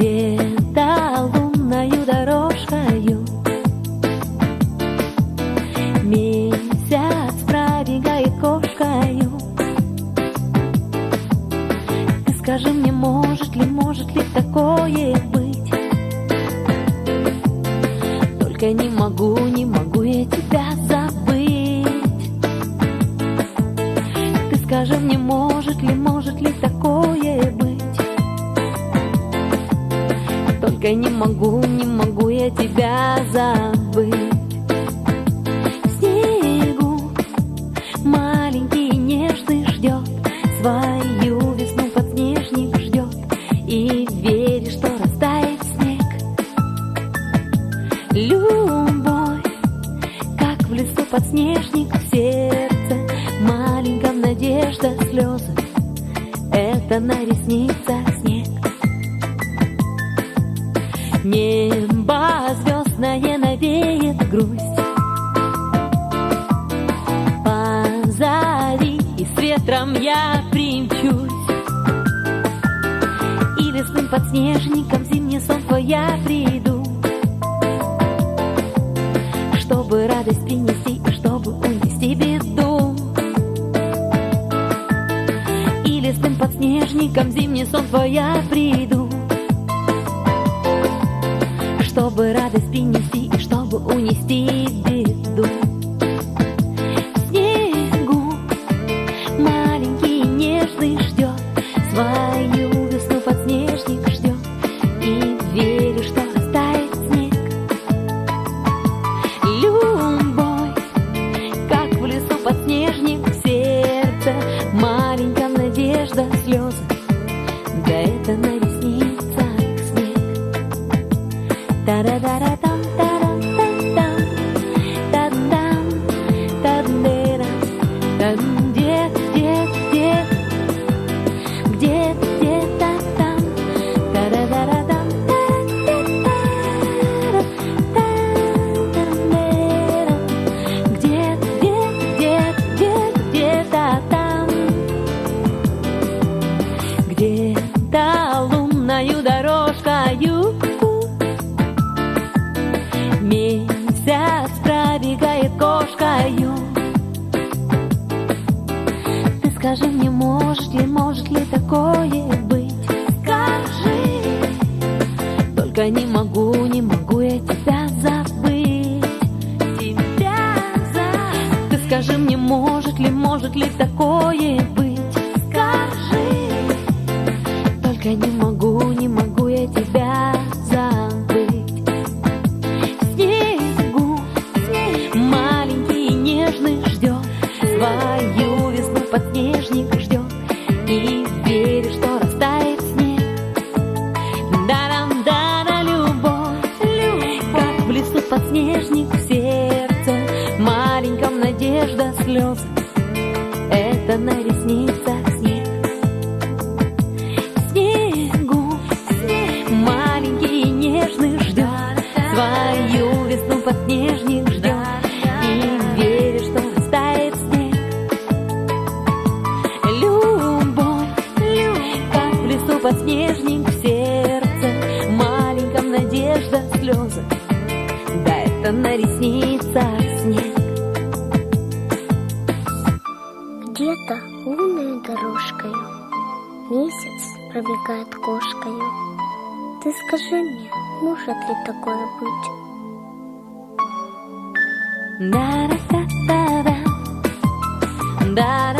Где-то лунною дорожкою месяц пробегает кошкою. Ты скажи мне, может ли такое быть? Только не могу я тебя забыть. Ты скажи мне, может ли такое быть? Только не могу я тебя забыть. В снегу маленький и нежный ждет свою весну, подснежник ждет, и веришь, что растает снег. Любовь, как в лесу подснежник, в сердце маленьком надежда, слезы — это на ресницах снег. Небо звездное навеет грусть, позови, и с ветром я примчусь, и лесным подснежником в зимний сон твой я приду, чтобы радость принести и чтобы унести беду. И лесным подснежником в зимний сон твой я приду, чтобы радость принести и чтобы унести беду. В снегу маленький и нежный ждет свою весну, подснежник ждет, и веришь, что растает снег. Любовь, как в лесу подснежник, в сердце маленьком надежда, слезы, да это на ресницах снег. Та-да-да-да-там, та-дам-там-там, та-дам, та-дам-дера, та-дам, где-то там, та-да-да-да-дам, та-да-да-да, та-дам-дера, где-то там, где-то лунною дорожкою месяц пробегает кошкою. Ты скажи мне, может ли такое быть? Скажи, только не могу я тебя забыть. Ты скажи мне, может ли такое быть? Скажи, только не могу я тебя забыть. В снегу маленький и нежный ждет свою весну, подснежник ждет, и веришь, что растает снег. Да-дам-да-да, любовь, как в лесу подснежник, в сердце маленьком надежда, слезы — это на ресницах снег. В снегу маленький и нежный ждет свою весну, подснежник ждет, и веришь, что растает снег. Любовь, как в лесу подснежник, в сердце маленьком надежда, слезы, да это на ресницах снег. Где-то лунною дорожкою месяц пробегает кошкою. Ты скажи мне, может ли такое быть? Да-да-да-да-да, да-да.